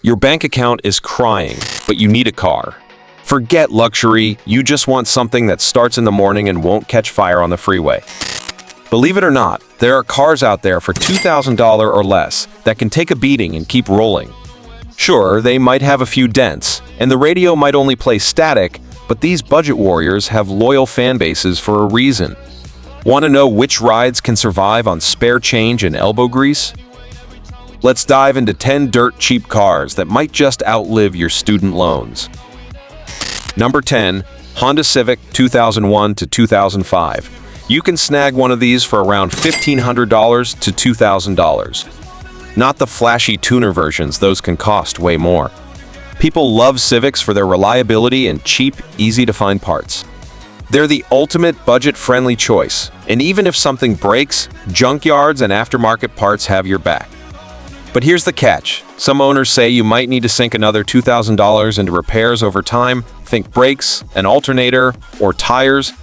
Your bank account is crying, but you need a car. Forget luxury, you just want something that starts in the morning and won't catch fire on the freeway. Believe it or not, there are cars out there for $2,000 or less that can take a beating and keep rolling. Sure, they might have a few dents, and the radio might only play static, but these budget warriors have loyal fan bases for a reason. Want to know which rides can survive on spare change and elbow grease? Let's dive into 10 dirt cheap cars that might just outlive your student loans. Number 10. Honda Civic 2001 to 2005. You can snag one of these for around $1,500 to $2,000. Not the flashy tuner versions, those can cost way more. People love Civics for their reliability and cheap, easy-to-find parts. They're the ultimate budget-friendly choice, and even if something breaks, junkyards and aftermarket parts have your back. But here's the catch. Some owners say you might need to sink another $2,000 into repairs over time. Think brakes, an alternator, or tires.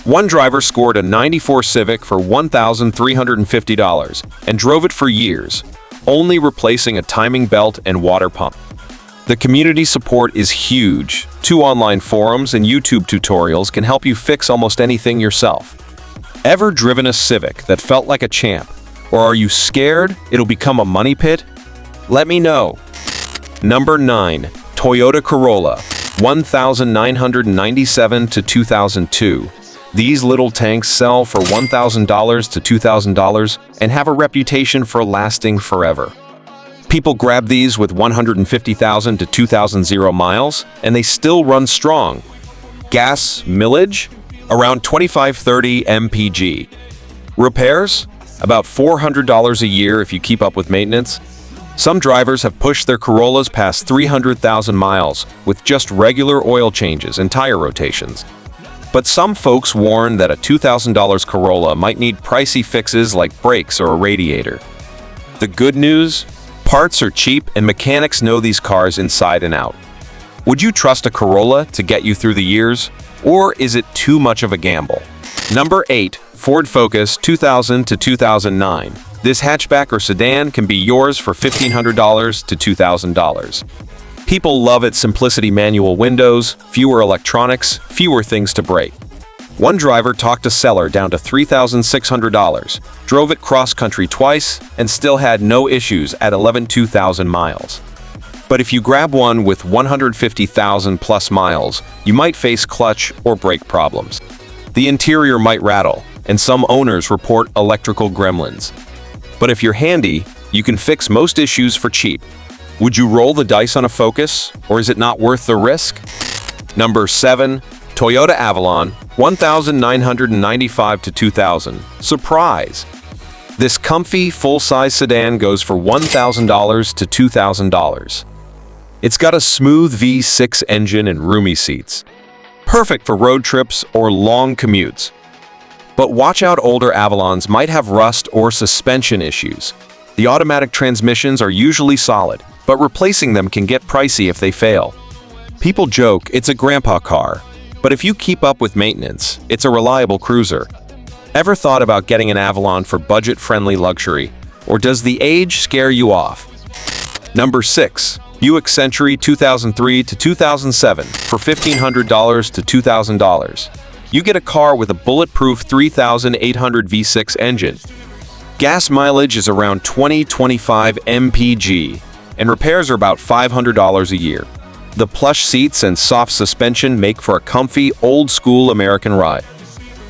One driver scored a '94 Civic for $1,350 and drove it for years, only replacing a timing belt and water pump. The community support is huge. 2 online forums and YouTube tutorials can help you fix almost anything yourself. Ever driven a Civic that felt like a champ? Or are you scared it'll become a money pit? Let me know. Number 9. Toyota Corolla 1997 to 2002. These little tanks sell for $1,000 to $2,000 and have a reputation for lasting forever. People grab these with 150,000 to 2,000 miles, and they still run strong. Gas mileage? Around 25-30 mpg. Repairs? About $400 a year if you keep up with maintenance. Some drivers have pushed their Corollas past 300,000 miles with just regular oil changes and tire rotations. But some folks warn that a $2,000 Corolla might need pricey fixes like brakes or a radiator. The good news? Parts are cheap and mechanics know these cars inside and out. Would you trust a Corolla to get you through the years? Or is it too much of a gamble? Number 8. Ford Focus 2000 to 2009. This hatchback or sedan can be yours for $1,500 to $2,000. People love its simplicity: manual windows, fewer electronics, fewer things to break. One driver talked a seller down to $3,600, drove it cross-country twice, and still had no issues at 11,200 miles. But if you grab one with 150,000 plus miles, you might face clutch or brake problems. The interior might rattle, and some owners report electrical gremlins. But if you're handy, you can fix most issues for cheap. Would you roll the dice on a Focus, or is it not worth the risk? Number 7. Toyota Avalon 1995 to 2000. Surprise! This comfy, full-size sedan goes for $1,000 to $2,000. It's got a smooth V6 engine and roomy seats. Perfect for road trips or long commutes. But watch out, older Avalons might have rust or suspension issues. The automatic transmissions are usually solid, but replacing them can get pricey if they fail. People joke it's a grandpa car, but if you keep up with maintenance, it's a reliable cruiser. Ever thought about getting an Avalon for budget-friendly luxury, or does the age scare you off? Number 6. Buick Century 2003 to 2007 for $1,500 to $2,000. You get a car with a bulletproof 3,800 V6 engine. Gas mileage is around 20-25 mpg, and repairs are about $500 a year. The plush seats and soft suspension make for a comfy, old-school American ride.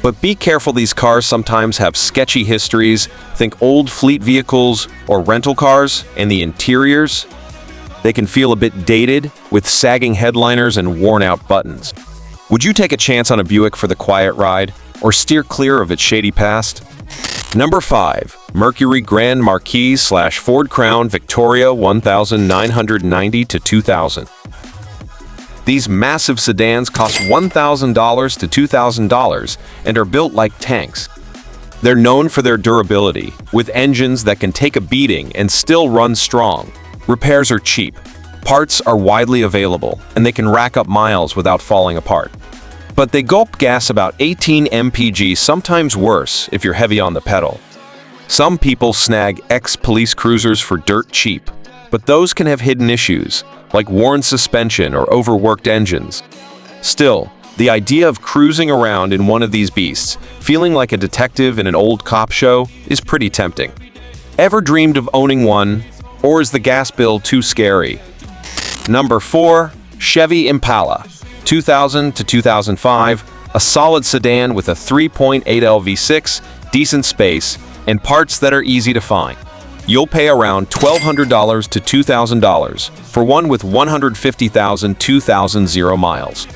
But be careful, these cars sometimes have sketchy histories. Think old fleet vehicles or rental cars, and the interiors. They can feel a bit dated, with sagging headliners and worn-out buttons. Would you take a chance on a Buick for the quiet ride, or steer clear of its shady past? Number 5. Mercury Grand Marquis / Ford Crown Victoria 1990 to 2000. These massive sedans cost $1,000 to $2,000 and are built like tanks. They're known for their durability, with engines that can take a beating and still run strong. Repairs are cheap. Parts are widely available, and they can rack up miles without falling apart. But they gulp gas about 18 mpg, sometimes worse if you're heavy on the pedal. Some people snag ex-police cruisers for dirt cheap. but those can have hidden issues, like worn suspension or overworked engines. Still, the idea of cruising around in one of these beasts, feeling like a detective in an old cop show, is pretty tempting. Ever dreamed of owning one, or is the gas bill too scary? Number 4. Chevy Impala, 2000 to 2005, a solid sedan with a 3.8L V6, decent space, and parts that are easy to find. You'll pay around $1,200 to $2,000 for one with 150,000 2,000 miles.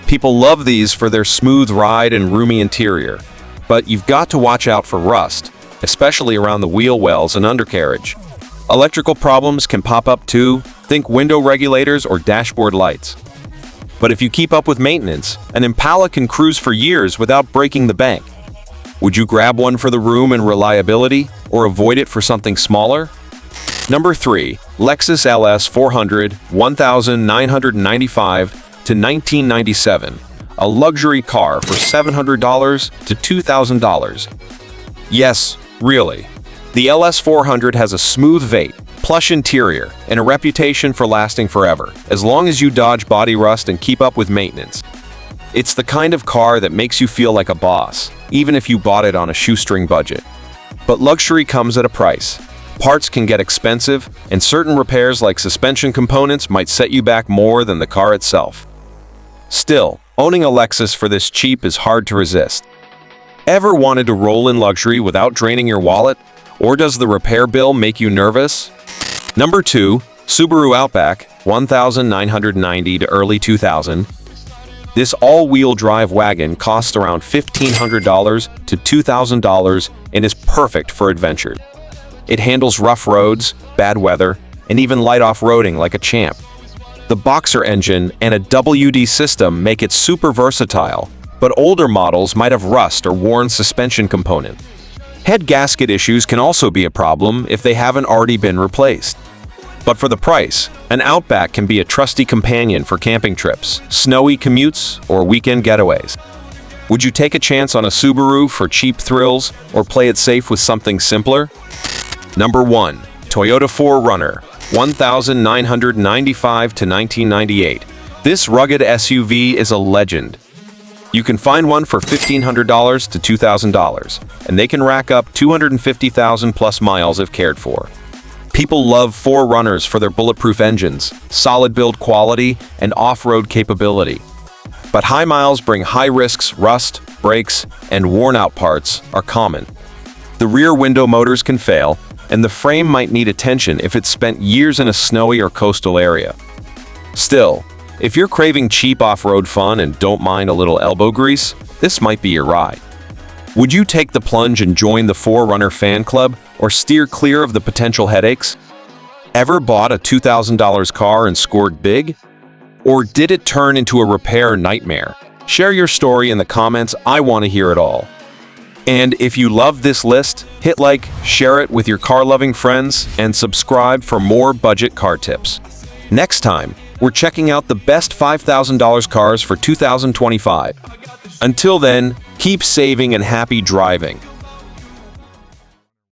People love these for their smooth ride and roomy interior, but you've got to watch out for rust, especially around the wheel wells and undercarriage. Electrical problems can pop up too, think window regulators or dashboard lights. But if you keep up with maintenance, an Impala can cruise for years without breaking the bank. Would you grab one for the room and reliability, or avoid it for something smaller? Number 3. Lexus LS 400, 1995 to 1997, a luxury car for $700 to $2,000. Yes, really. The LS 400 has a smooth V8, plush interior, and a reputation for lasting forever, as long as you dodge body rust and keep up with maintenance. It's the kind of car that makes you feel like a boss, even if you bought it on a shoestring budget. But luxury comes at a price. Parts can get expensive, and certain repairs like suspension components might set you back more than the car itself. Still, owning a Lexus for this cheap is hard to resist. Ever wanted to roll in luxury without draining your wallet? Or does the repair bill make you nervous? Number 2. Subaru Outback, 1990 to early 2000. This all-wheel drive wagon costs around $1,500 to $2,000 and is perfect for adventure. It handles rough roads, bad weather, and even light off-roading like a champ. The Boxer engine and a WD system make it super versatile, but older models might have rust or worn suspension component. Head gasket issues can also be a problem if they haven't already been replaced. But for the price, an Outback can be a trusty companion for camping trips, snowy commutes, or weekend getaways. Would you take a chance on a Subaru for cheap thrills or play it safe with something simpler? Number 1. Toyota 4Runner, 1995 to 1998. This rugged SUV is a legend. You can find one for $1,500 to $2,000, and they can rack up 250,000 plus miles if cared for. People love 4Runners for their bulletproof engines, solid build quality, and off-road capability. But high miles bring high risks. Rust, brakes, and worn-out parts are common. The rear window motors can fail, and the frame might need attention if it's spent years in a snowy or coastal area. Still, if you're craving cheap off-road fun and don't mind a little elbow grease, this might be your ride. Would you take the plunge and join the 4Runner fan club, or steer clear of the potential headaches? Ever bought a $2,000 car and scored big? Or did it turn into a repair nightmare? Share your story in the comments. I want to hear it all. And if you love this list, hit like, share it with your car-loving friends, and subscribe for more budget car tips. Next time, we're checking out the best $5,000 cars for 2025. Until then, keep saving and happy driving.